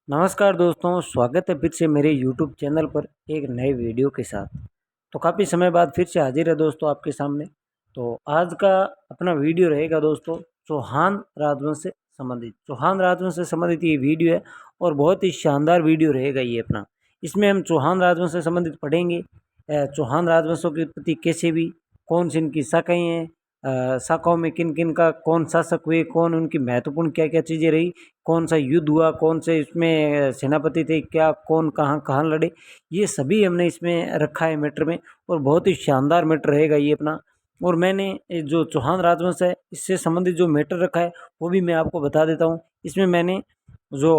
नमस्कार दोस्तों, स्वागत है फिर से मेरे YouTube चैनल पर एक नए वीडियो के साथ। तो काफ़ी समय बाद फिर से हाजिर है दोस्तों आपके सामने। तो आज का अपना वीडियो रहेगा दोस्तों चौहान राजवंश से संबंधित। चौहान राजवंश से संबंधित ये वीडियो है और बहुत ही शानदार वीडियो रहेगा ये अपना। इसमें हम चौहान राजवंश से संबंधित पढ़ेंगे। चौहान राजवंशों के प्रति कैसे भी कौन सी इनकी शाखाएँ हैं, शाखाओं में किन किन का कौन शासक हुए, कौन उनकी महत्वपूर्ण क्या क्या चीज़ें रही, कौन सा युद्ध हुआ, कौन से इसमें सेनापति थे, क्या कौन कहाँ कहाँ लड़े, ये सभी हमने इसमें रखा है मैटर में। और बहुत ही शानदार मैटर रहेगा ये अपना। और मैंने ये जो चौहान राजवंश है इससे संबंधित जो मैटर रखा है वो भी मैं आपको बता देता हूँ। इसमें मैंने जो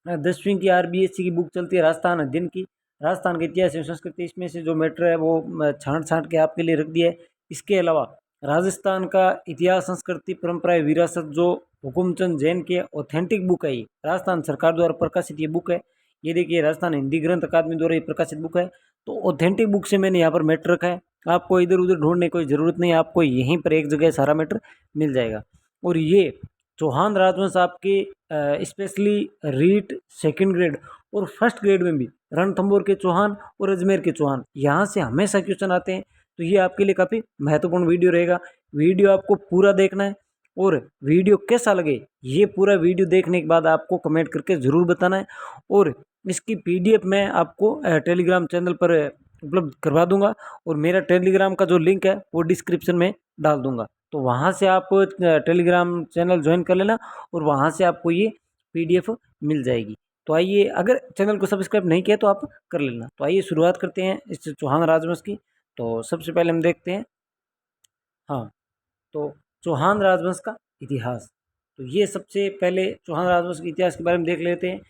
10वीं की RBSC की बुक चलती है राजस्थान अध्ययन की, राजस्थान के इतिहास एवं संस्कृति, इसमें से जो मैटर है वो छांट छांट के आपके लिए रख दिया है। इसके अलावा राजस्थान का इतिहास संस्कृति परंपराएं विरासत जो हुकुमचंद जैन के ऑथेंटिक बुक है, ये राजस्थान सरकार द्वारा प्रकाशित ये बुक है। ये देखिए राजस्थान हिंदी ग्रंथ अकादमी द्वारा ये प्रकाशित बुक है। तो ऑथेंटिक बुक से मैंने यहाँ पर मैटर रखा है। आपको इधर उधर ढूंढने की कोई ज़रूरत नहीं है, आपको यहीं पर एक जगह सारा मैटर मिल जाएगा। और ये चौहान राजवंश आपके स्पेशली रीट सेकंड ग्रेड और फर्स्ट ग्रेड में भी रणथंभौर के चौहान और अजमेर के चौहान यहाँ से हमेशा क्वेश्चन आते हैं। तो ये आपके लिए काफ़ी महत्वपूर्ण वीडियो रहेगा। वीडियो आपको पूरा देखना है और वीडियो कैसा लगे ये पूरा वीडियो देखने के बाद आपको कमेंट करके ज़रूर बताना है। और इसकी PDF मैं आपको टेलीग्राम चैनल पर उपलब्ध करवा दूंगा और मेरा टेलीग्राम का जो लिंक है वो डिस्क्रिप्शन में डाल दूंगा। तो वहाँ से आप टेलीग्राम चैनल ज्वाइन कर लेना और वहाँ से आपको ये PDF मिल जाएगी। तो आइए, अगर चैनल को सब्सक्राइब नहीं किया तो आप कर लेना। तो आइए शुरुआत करते हैं इस चौहान राजवंश की। तो सबसे पहले हम देखते हैं, हाँ, तो चौहान राजवंश का इतिहास। तो ये सबसे पहले चौहान राजवंश के इतिहास के बारे में देख लेते हैं।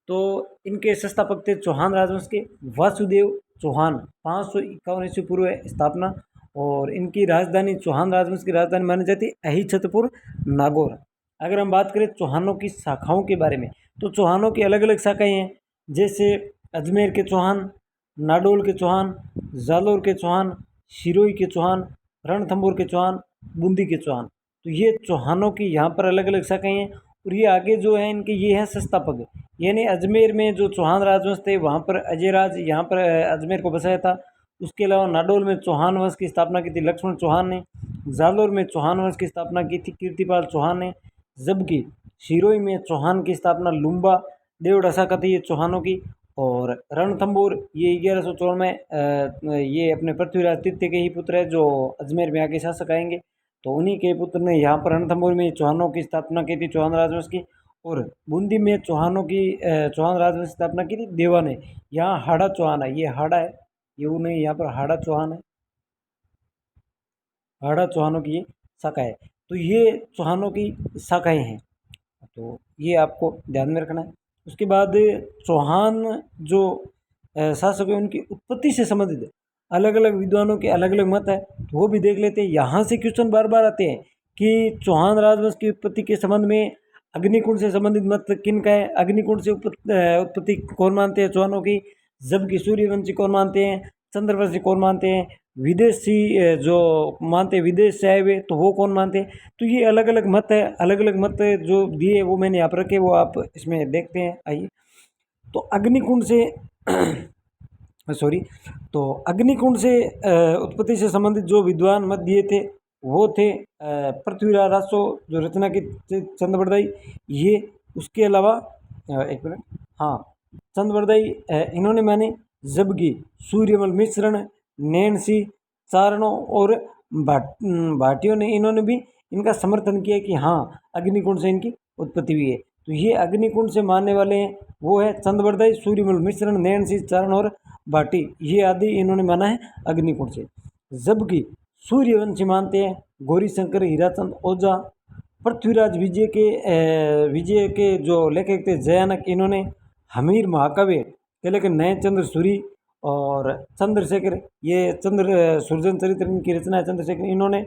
तो इनके संस्थापक थे चौहान राजवंश के वासुदेव चौहान, 551 ईस्वी पूर्व स्थापना। और इनकी राजधानी, चौहान राजवंश की राजधानी मानी जाती है अहिछत्रपुर नागौर। अगर हम बात करें चौहानों की शाखाओं के बारे में, तो चौहानों की अलग अलग शाखाएँ हैं, जैसे अजमेर के चौहान, नाडोल के चौहान, जालोर के चौहान, सिरोही के चौहान, रणथंभौर के चौहान, बूंदी के चौहान। तो ये चौहानों की यहाँ पर अलग अलग शाखाएँ हैं। और ये आगे जो है इनके ये हैं संस्थापक, यानी अजमेर में जो चौहान राजवंश थे वहाँ पर अजयराज यहाँ पर अजमेर को बसाया था। उसके अलावा नाडोल में चौहान वंश की स्थापना की थी लक्ष्मण चौहान ने। जालोर में चौहान वंश की स्थापना की थी कीर्तिपाल चौहान ने। जबकि सिरोही में चौहान की स्थापना लुम्बा देवड़ा शाखा थी ये चौहानों की। और रणथंभौर ये 1154 में ये अपने पृथ्वीराज तृतीय के ही पुत्र है जो अजमेर में आगे शासक आएंगे। तो उन्हीं के पुत्र ने यहाँ पर रणथंभौर में चौहानों की स्थापना की थी, चौहान राजवंश की। और बूंदी में चौहानों की चौहान राजवंश की स्थापना की थी देवा ने। यहाँ हाड़ा चौहान है, ये हाड़ा है, ये नहीं, यहाँ पर हाड़ा चौहान है, हाड़ा चौहानों की ये शाखा है। तो ये चौहानों की शाखाएँ हैं, तो ये आपको ध्यान में रखना है। उसके बाद चौहान जो शासक है उनकी उत्पत्ति से संबंधित अलग अलग विद्वानों के अलग अलग मत है, तो वो भी देख लेते हैं। यहाँ से क्वेश्चन बार बार आते हैं कि चौहान राजवंश की उत्पत्ति के संबंध में अग्निकुंड से संबंधित मत किन का है, अग्निकुंड से उत्पत्ति कौन मानते हैं चौहानों की, जबकि सूर्यवंशी कौन मानते हैं, चंद्रवंशी कौन मानते हैं, विदेशी जो मानते हैं विदेश से आए हुए तो वो कौन मानते हैं। तो ये अलग अलग मत है, अलग अलग मत जो दिए वो मैंने यहाँ पर रखे, वो आप इसमें देखते हैं। आइए, तो अग्निकुंड से सॉरी, तो अग्निकुंड से उत्पत्ति से संबंधित जो विद्वान मत दिए थे वो थे पृथ्वीराज रासो जो रचना की चंद्रवरदाई ये। उसके अलावा एक मिनट, हाँ, चंद्रवरदाई इन्होंने माने। जबकि सूर्यमल मिश्रण, नैनसी, चारणों और भाटियों ने इन्होंने भी इनका समर्थन किया कि हाँ अग्निकुंड से इनकी उत्पत्ति हुई है। तो ये अग्निकुंड से मानने वाले हैं वो है चंद्रवरदाई, सूर्यमल मिश्रण, नैनसी, चारण और भाटी, ये आदि इन्होंने माना है अग्निकुंड से। जबकि सूर्यवंशी मानते हैं गौरी शंकर, हीराचंद ओझा, पृथ्वीराज विजय के जो लेखक थे जयानक, इन्होंने हमीर महाकाव्य के लेखक नए चंद्र सूरी और चंद्रशेखर, ये चंद्र सुरजन चरित्र इनकी रचना है चंद्रशेखर, इन्होंने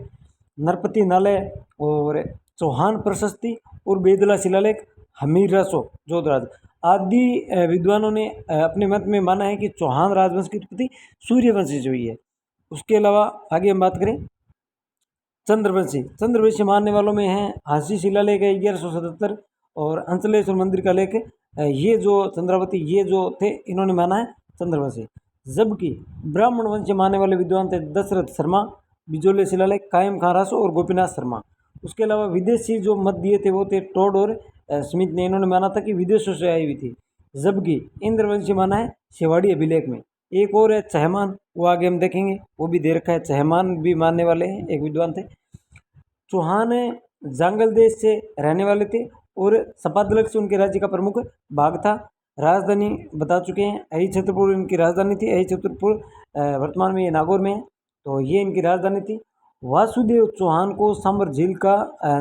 नरपति नालय और चौहान प्रशस्ति और बेदला शिलालेख हमीर रासो जोधराज आदि विद्वानों ने अपने मत में माना है कि चौहान राजवंश की उत्पत्ति सूर्यवंशी से हुई है। उसके अलावा आगे हम बात करें चंद्रवंशी मानने वालों में हैं हांसी शिलालेख है 1177 और अंचलेश्वर मंदिर का लेख ये जो चंद्रावती ये जो थे इन्होंने माना है चंद्रवंशी। जबकि ब्राह्मण वंश मानने वाले विद्वान थे दशरथ शर्मा, बिजोले शिलालेख, कायम खां रासो और गोपीनाथ शर्मा। उसके अलावा विदेशी जो मत दिए थे वो थे टोड और स्मिथ ने। इन्होंने माना था कि विदेशों से आई हुई थी। जबकि इंद्रवंशी माना है शिवाड़ी अभिलेख में। एक और है चहमान, वो आगे हम देखेंगे, वो भी दे रखा है। चहमान भी मानने वाले हैं, एक विद्वान थे। चौहान जांगल देश से रहने वाले थे और सपादलक से उनके राज्य का प्रमुख भाग था। राजधानी बता चुके हैं, अहि छत्रपुर इनकी राजधानी थी। अहि छत्रपुर वर्तमान में ये नागौर में है, तो ये इनकी राजधानी थी। वासुदेव चौहान को सांबर झील का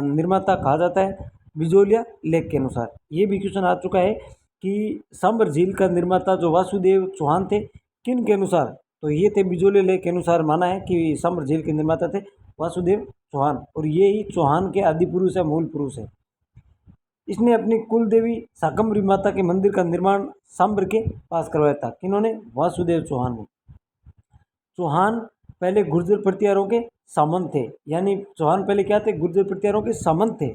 निर्माता कहा जाता है बिजोलिया लेख के अनुसार। ये भी क्वेश्चन आ चुका है कि सांबर झील का निर्माता जो वासुदेव चौहान थे किन के अनुसार, तो ये थे बिजोलिया लेख के अनुसार माना है कि सांबर झील के निर्माता थे वासुदेव चौहान, और ये ही चौहान के आदि पुरुष है, मूल पुरुष है। इसने अपनी कुल देवी शाकंभरी माता के मंदिर का निर्माण सांबर के पास करवाया था। किन्होंने? वासुदेव चौहान ने। चौहान पहले गुर्जर प्रतिहारों के सामंत थे, यानी चौहान पहले क्या थे? गुर्जर प्रतिहारों के सामंत थे।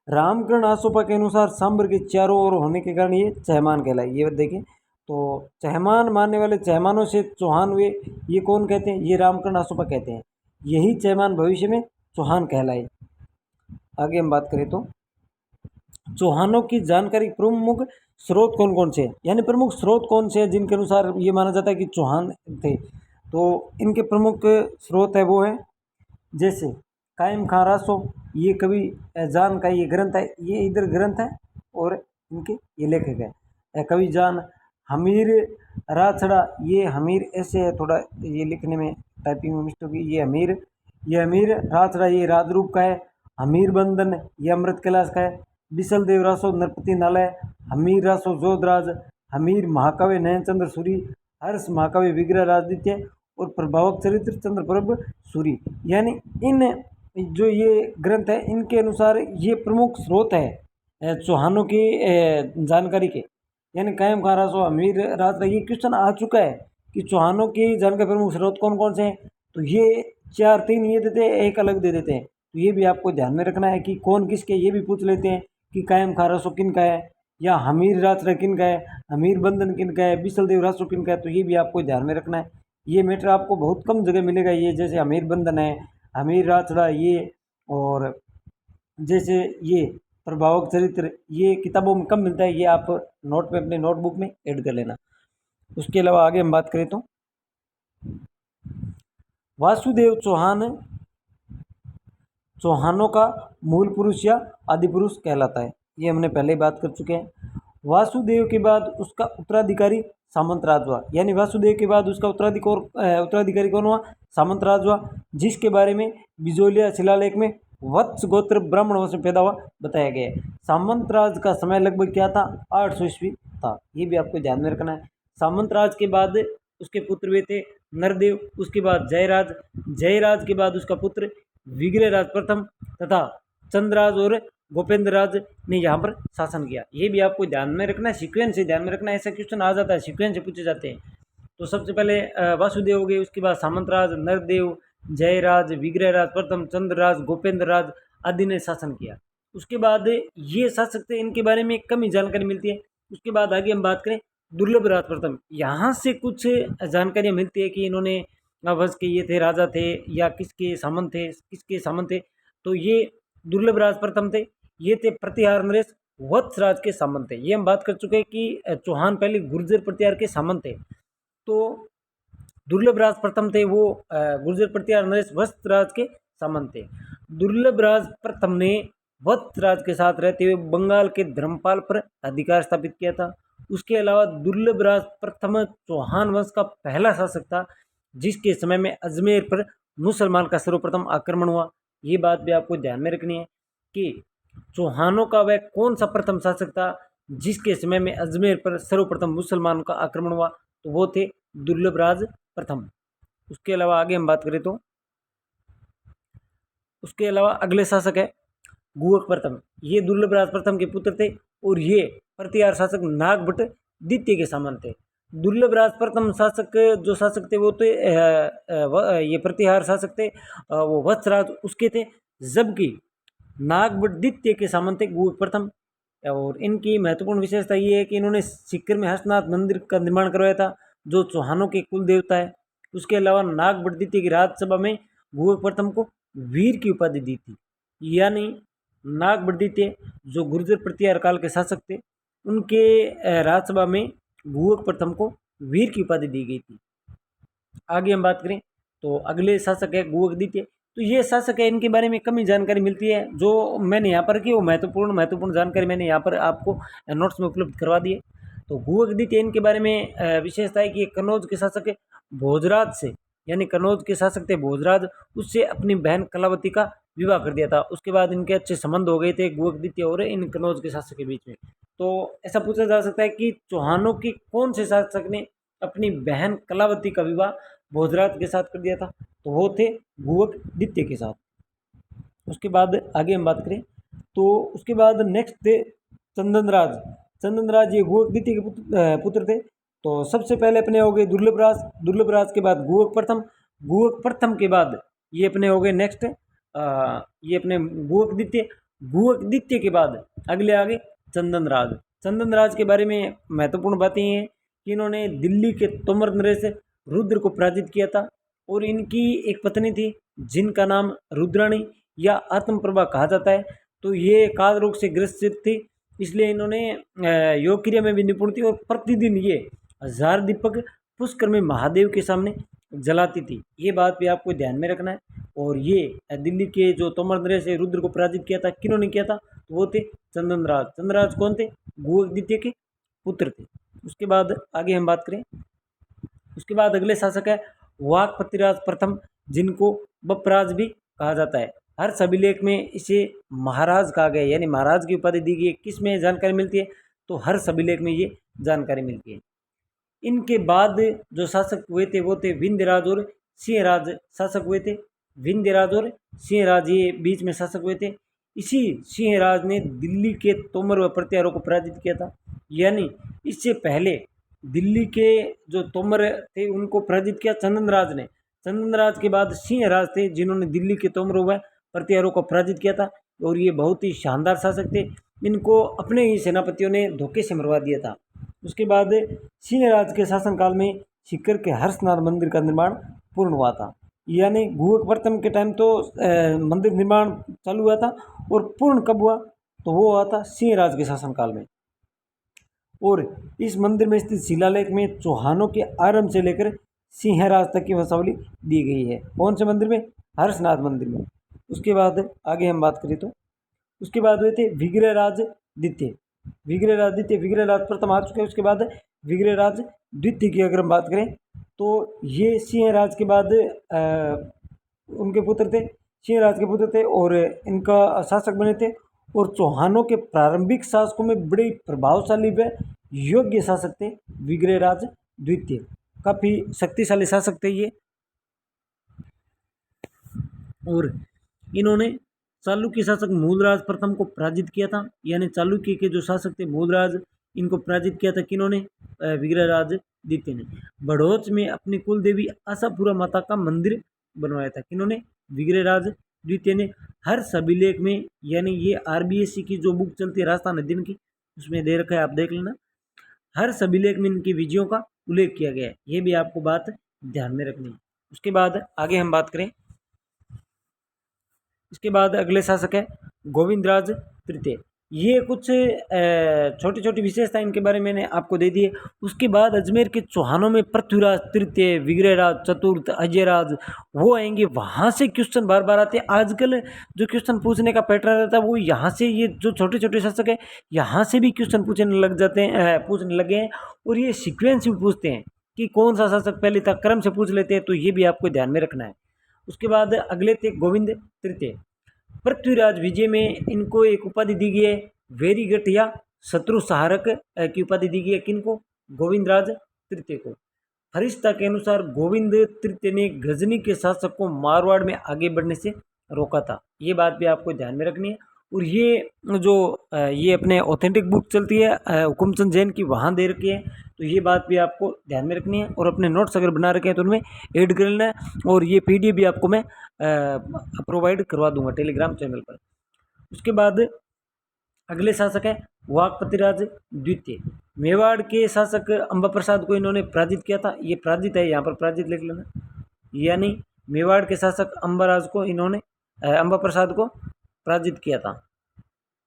रामकरण आसोपा के अनुसार सांबर के चारों ओर होने के कारण ये चहमान कहलाए। ये देखें तो चहमान मानने वाले चहमानों से चौहान हुए, ये कौन कहते हैं? ये रामकरण आसोपा कहते हैं। यही चहमान भविष्य में चौहान कहलाए। आगे हम बात करें तो चौहानों की जानकारी प्रमुख स्रोत कौन कौन से हैं, यानी प्रमुख स्रोत कौन से हैं जिनके अनुसार ये माना जाता है कि चौहान थे। तो इनके प्रमुख स्रोत है वो हैं, जैसे कायम खां रासो, ये कवि जान का ये ग्रंथ है, ये इधर ग्रंथ है और इनके ये लेखक है कवि जान। हमीर राछड़ा, ये हमीर ऐसे है, थोड़ा ये लिखने में टाइपिंग में मिस्टेक हुई। ये हमीर राछड़ा ये राजरूप का है। हमीर बंधन ये अमृत कैलाश का है। बिसल देव रासो नरपति नालय, हमीर रासो जोधराज, हमीर महाकाव्य नयनचंद्र सूरी, हर्ष महाकाव्य विग्रह राजदित्य और प्रभावक चरित्र चंद्रप्रभ सूरी। यानी इन जो ये ग्रंथ है इनके अनुसार ये प्रमुख स्रोत है चौहानों की जानकारी के। यानी कायम खां रासो, हमीर राज, ये क्वेश्चन आ चुका है कि चौहानों की जानकारी प्रमुख स्रोत कौन कौन से हैं, तो ये 4-3 ये देते हैं, एक अलग दे देते हैं। तो ये भी आपको ध्यान में रखना है कि कौन किसके, ये भी पूछ लेते हैं कि कायम खां रासो किन का है, या हमीर राजरा किन का है, हमीर बंधन किन का है, बिसल देव रासो किन का है। तो ये भी आपको ध्यान में रखना है। ये मैटर आपको बहुत कम जगह मिलेगा, ये जैसे हमीर बंधन है, हमीर राजड़ा ये, और जैसे ये प्रभावक चरित्र, ये किताबों में कम मिलता है। ये आप नोट में अपने नोटबुक में ऐड कर लेना। उसके अलावा आगे हम बात करें तो वासुदेव चौहान चौहानों का मूल पुरुष या आदि पुरुष कहलाता है। ये हमने पहले ही बात कर चुके हैं। वासुदेव के बाद उसका उत्तराधिकारी सामंतराज हुआ, यानी वासुदेव के बाद उसका उत्तराधिकारी कौन हुआ? सामंतराज हुआ, जिसके बारे में बिजोलिया शिलालेख में वत्स गोत्र ब्राह्मण वंश में पैदा हुआ बताया गया है। सामंतराज का समय लगभग क्या था? 800 ईस्वी था। ये भी आपको ध्यान में रखना है। सामंतराज के बाद उसके पुत्र हुए थे नरदेव, उसके बाद जयराज, जयराज के बाद उसका पुत्र विग्रहराज प्रथम तथा चंद्रराज और गोपेंद्र राज ने यहाँ पर शासन किया। ये भी आपको ध्यान में रखना है, सीक्वेंस से ध्यान में रखना है। ऐसा क्वेश्चन आ जाता है, सीक्वेंस से पूछे जाते हैं। तो सबसे पहले वासुदेव हो गए, उसके बाद सामंतराज, नरदेव, जयराज, विग्रहराज प्रथम, चंद्रराज, गोपेंद्र राज आदि ने शासन किया। उसके बाद ये शासक थे, इनके बारे में कम ही जानकारी मिलती है। उसके बाद आगे हम बात करें दुर्लभ राज प्रथम, यहाँ से कुछ जानकारियाँ मिलती है कि इन्होंने वंश के ये थे, राजा थे या किसके सामंत थे। तो ये दुर्लभ राज प्रथम थे, ये थे प्रतिहार नरेश वत्स राज के सामंत थे। ये हम बात कर चुके हैं कि चौहान पहले गुर्जर प्रतिहार के सामंत थे। तो दुर्लभ राज प्रथम थे वो गुर्जर प्रतिहार नरेश वत्स राज के सामंत थे। दुर्लभ राज प्रथम ने वत्स राज के साथ रहते हुए बंगाल के धर्मपाल पर अधिकार स्थापित किया था। उसके अलावा दुर्लभ राज प्रथम चौहान वंश का पहला शासक था, जिसके समय में अजमेर पर मुसलमान का सर्वप्रथम आक्रमण हुआ। ये बात भी आपको ध्यान में रखनी है कि चौहानों का वह कौन सा प्रथम शासक था जिसके समय में अजमेर पर सर्वप्रथम मुसलमानों का आक्रमण हुआ, तो वो थे दुर्लभ राज प्रथम। उसके अलावा आगे हम बात करें तो उसके अलावा अगले शासक है गुहक प्रथम। ये दुर्लभ राज प्रथम के पुत्र थे और ये प्रतिहार शासक नागभट्ट द्वितीय के सामंत थे। दुर्लभ राज प्रथम जो शासक थे वो तो ये प्रतिहार शासक थे, वो वत्सराज उसके थे, जबकि नागभट्ट द्वितीय के सामंत थे गुहक प्रथम। और इनकी महत्वपूर्ण विशेषता ये है कि इन्होंने सीकर में हर्षनाथ मंदिर का निर्माण करवाया था, जो चौहानों के कुल देवता है। उसके अलावा नाग बड़दित्य की राज्यसभा में भूवक प्रथम को वीर की उपाधि दी थी। यानी नाग बड़दित्य जो गुर्जर प्रतिहार काल के शासक थे, उनके राज्यसभा में भूवक प्रथम को वीर की उपाधि दी गई थी। आगे हम बात करें तो अगले शासक है भूवक द्वितीय। तो ये शासक है, इनके बारे में कम ही जानकारी मिलती है। जो मैंने यहाँ पर की वो महत्वपूर्ण जानकारी मैंने यहाँ पर आपको नोट्स में उपलब्ध करवा दी है। तो भूवक द्वितीय इनके बारे में विशेषता है कि कन्नौज के शासक है भोजराज से, यानी कन्नौज के शासक थे भोजराज, उससे अपनी बहन कलावती का विवाह कर दिया था। उसके बाद इनके अच्छे संबंध हो गए थे भूवक द्वितीय और इन कन्नौज के शासक के बीच में। तो ऐसा पूछा जा सकता है कि चौहानों की कौन से शासक ने अपनी बहन कलावती का विवाह भोजराज के साथ कर दिया था? तो वो थे भूवक द्वितीय के साथ। उसके बाद आगे हम बात करें तो उसके बाद नेक्स्ट थे चंदनराज। चंदनराज ये भूवक द्वितीय के पुत्र थे। तो सबसे पहले अपने हो गए दुर्लभराज, दुर्लभराज के बाद भूवक प्रथम, भूवक प्रथम के बाद ये अपने हो गए नेक्स्ट ये अपने भूवक द्वितीय, भूवक द्वितीय के बाद अगले आगे चंदनराज। चंदनराज के बारे में महत्वपूर्ण बातें ये हैं कि इन्होंने दिल्ली के तोमर नरेश रुद्र को पराजित किया था और इनकी एक पत्नी थी जिनका नाम रुद्राणी या आत्मप्रभा कहा जाता है। तो ये काल रोग से ग्रसित थी, इसलिए इन्होंने योग क्रिया में भी निपुण थी और प्रतिदिन ये 1000 दीपक पुष्कर में महादेव के सामने जलाती थी। ये बात भी आपको ध्यान में रखना है। और ये दिल्ली के जो तोमर नरेश से रुद्र को पराजित किया था, किन्होंने किया था? तो वो थे चंदनराज। चंदनराज कौन थे? भूवक द्वितीय के पुत्र थे। उसके बाद आगे हम बात करें, उसके बाद अगले शासक है वाकपतिराज प्रथम, जिनको बपराज भी कहा जाता है। हर अभिलेख में इसे महाराज कहा गया, यानी महाराज की उपाधि दी गई है। किस में जानकारी मिलती है? तो हर अभिलेख में ये जानकारी मिलती है। इनके बाद जो शासक हुए थे वो थे विंध्यराज और सिंहराज शासक हुए थे। विंध्यराज और सिंहराज ये बीच में शासक हुए थे। इसी सिंहराज ने दिल्ली के तोमर व प्रतिहारों को पराजित किया था। यानी इससे पहले दिल्ली के जो तोमर थे उनको पराजित किया चंदनराज ने। चंदनराज के बाद सिंहराज थे जिन्होंने दिल्ली के तोमरों व प्रतिहारों को पराजित किया था और ये बहुत ही शानदार शासक थे। इनको अपने ही सेनापतियों ने धोखे से मरवा दिया था। उसके बाद सिंहराज के शासनकाल में सीकर के हर्षनाथ मंदिर का निर्माण पूर्ण हुआ था। यानी भूवक प्रथम के टाइम तो मंदिर निर्माण चालू हुआ था और पूर्ण कब हुआ? तो वो हुआ था सिंहराज के शासनकाल में। और इस मंदिर में स्थित शिलालेख में चौहानों के आरंभ से लेकर सिंहराज तक की वंशावली दी गई है। कौन से मंदिर में? हर्षनाथ मंदिर में। उसके बाद आगे हम बात करें तो उसके बाद हुए थे विग्रहराज द्वितीय। विग्रहराज द्वितीय, विग्रहराज प्रथम आ चुके हैं। उसके बाद विग्रहराज द्वितीय की अगर हम बात करें तो ये सिंहराज के बाद उनके पुत्र थे, सिंहराज के पुत्र थे और इनका शासक बने थे। और चौहानों के प्रारंभिक शासकों में बड़े प्रभावशाली व योग्य शासक थे विग्रहराज द्वितीय। काफ़ी शक्तिशाली शासक थे ये। और इन्होंने चालुक्य शासक मूलराज प्रथम को पराजित किया था। यानी चालुक्य के जो शासक थे मूलराज, इनको पराजित किया था किन्होंने? विग्रहराज द्वितीय ने। बड़ौच में अपनी कुल देवी आशापुरा माता का मंदिर बनवाया था। किन्होंने? विग्रहराज द्वितीय ने। हर अभिलेख में, यानी ये RBSC की जो बुक चलती है राजस्थान अध्ययन की, उसमें दे रखा है, आप देख लेना। हर अभिलेख में इनकी विजयों का उल्लेख किया गया है। ये भी आपको बात ध्यान में रखनी है। उसके बाद आगे हम बात करें, इसके बाद अगले शासक है गोविंदराज तृतीय। ये कुछ छोटी छोटी विशेषता इनके बारे में मैंने आपको दे दी है। उसके बाद अजमेर के चौहानों में पृथ्वीराज तृतीय, विग्रहराज चतुर्थ, अजयराज वो आएंगे। वहाँ से क्वेश्चन बार बार आते हैं। आजकल जो क्वेश्चन पूछने का पैटर्न रहता है वो यहाँ से, ये जो छोटे छोटे शासक है यहाँ से भी क्वेश्चन पूछने लगे हैं। और ये सीक्वेंस भी पूछते हैं कि कौन सा शासक पहले था, क्रम से पूछ लेते हैं। तो ये भी आपको ध्यान में रखना है। उसके बाद अगले थे गोविंद तृतीय। पृथ्वीराज विजय में इनको एक उपाधि दी गई है वेरीगट या शत्रु सहारक की उपाधि दी गई है। किनको? गोविंदराज तृतीय को। फरिश्ता के अनुसार गोविंद तृतीय ने गजनी के शासक को मारवाड़ में आगे बढ़ने से रोका था। ये बात भी आपको ध्यान में रखनी है। और ये जो ये अपने ऑथेंटिक बुक चलती है हुकुमचंद जैन की, वहाँ दे रखी है। तो ये बात भी आपको ध्यान में रखनी है। और अपने नोट्स अगर बना रखे हैं तो उनमें ऐड कर लेना है। और ये PDF भी आपको मैं प्रोवाइड करवा दूंगा टेलीग्राम चैनल पर। उसके बाद अगले शासक हैं वाकपतिराज द्वितीय। मेवाड़ के शासक अंबा प्रसाद को इन्होंने पराजित किया था, ये पराजित है, यहाँ पर पराजित लिख लेना, यानी मेवाड़ के शासक अंबाराज को इन्होंने अंबा प्रसाद को पराजित किया था।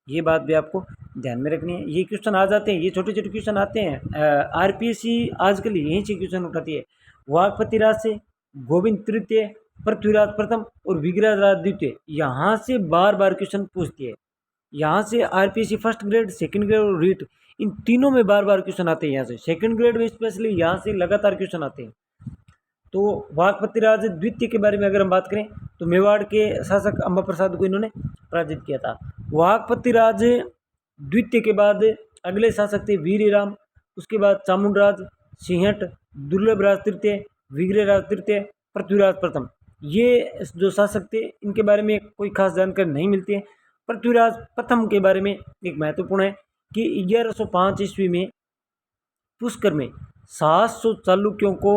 ये बात भी आपको ध्यान में रखनी है। ये क्वेश्चन आ जाते हैं, ये छोटे छोटे क्वेश्चन आते हैं, आरपीएससी आजकल यहीं से क्वेश्चन उठाती है। वाकपतिराज से गोविंद तृतीय, पृथ्वीराज प्रथम और विग्रहराज द्वितीय, यहाँ से बार बार क्वेश्चन पूछती है। यहाँ से RPSC first grade, second grade और रीट, इन तीनों में बार बार क्वेश्चन आते हैं। यहाँ से सेकंड ग्रेड में स्पेशली यहाँ से लगातार क्वेश्चन आते हैं। तो वाकपतिराज द्वितीय के बारे में अगर हम बात करें तो मेवाड़ के शासक अंबा प्रसाद को इन्होंने पराजित किया था। वाकपतिराज द्वितीय के बाद अगले शासक थे वीरराम, उसके बाद चामुंडराज, सिंहट, दुर्लभराज तृतीय, विग्रहराज तृतीय, पृथ्वीराज प्रथम। ये जो शासक थे इनके बारे में कोई खास जानकारी नहीं मिलती है। पृथ्वीराज प्रथम के बारे में एक महत्वपूर्ण है कि 1105 ईस्वी में पुष्कर में 700 चालुक्यों को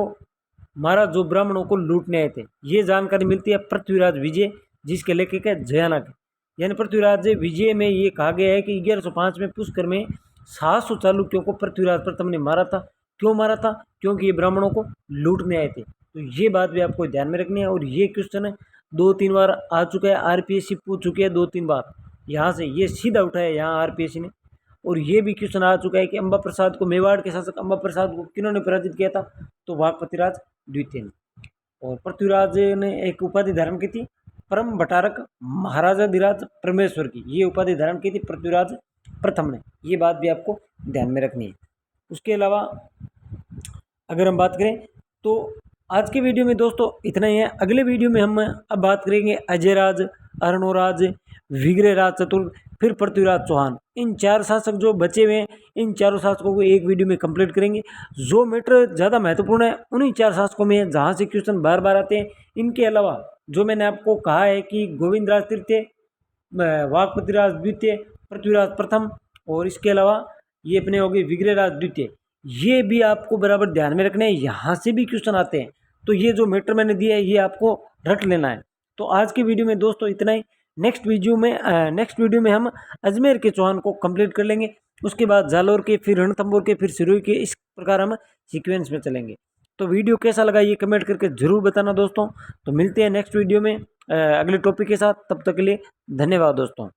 मारा जो ब्राह्मणों को लूटने आए थे। ये जानकारी मिलती है पृथ्वीराज विजय, जिसके लेखक है जयानक। यानी पृथ्वीराज विजय में ये कहा गया है कि 1105 में पुष्कर में 700 चालुक्यों को पृथ्वीराज प्रथम ने मारा था। क्यों मारा था? क्योंकि ये ब्राह्मणों को लूटने आए थे। तो ये बात भी आपको ध्यान में रखनी है। और ये क्वेश्चन 2-3 बार आ चुका है, आरपीएससी पूछ चुकी है 2-3 बार। यहाँ से ये सीधा उठाया यहाँ आरपीएससी ने। और ये भी क्वेश्चन आ चुका है कि अंबा प्रसाद को, मेवाड़ के शासक अंबा प्रसाद को किन्होंने पराजित किया था? तो वाकपतिराज द्वितीय ने। और पृथ्वीराज ने एक उपाधि धारण की थी, परम भटारक महाराजाधिराज परमेश्वर की। ये उपाधि धारण की थी पृथ्वीराज प्रथम ने। ये बात भी आपको ध्यान में रखनी है। उसके अलावा अगर हम बात करें तो आज के वीडियो में दोस्तों इतना ही है। अगले वीडियो में हम अब बात करेंगे अजयराज, अर्णोराज, विग्रहराज चतुर्थ, फिर पृथ्वीराज चौहान। इन 4 शासक जो बचे हुए हैं, इन चारों शासकों को एक वीडियो में कंप्लीट करेंगे। जो मैटर ज़्यादा महत्वपूर्ण है उन्हीं 4 शासकों में है जहाँ से क्वेश्चन बार बार आते हैं। इनके अलावा जो मैंने आपको कहा है कि गोविंदराज तृतीय, वाकपतिराज द्वितीय, पृथ्वीराज प्रथम, और इसके अलावा ये अपने हो गए विग्रहराज द्वितीय, ये भी आपको बराबर ध्यान में रखना है। यहाँ से भी क्वेश्चन आते हैं। तो ये जो मैटर मैंने दिया है ये आपको रट लेना है। तो आज की वीडियो में दोस्तों इतना ही। नेक्स्ट वीडियो में हम अजमेर के चौहान को कंप्लीट कर लेंगे। उसके बाद जालोर के, फिर रणथंभौर के, फिर सिरोही के, इस प्रकार हम सीक्वेंस में चलेंगे। तो वीडियो कैसा लगा ये कमेंट करके ज़रूर बताना दोस्तों। तो मिलते हैं नेक्स्ट वीडियो में अगले टॉपिक के साथ। तब तक के लिए धन्यवाद दोस्तों।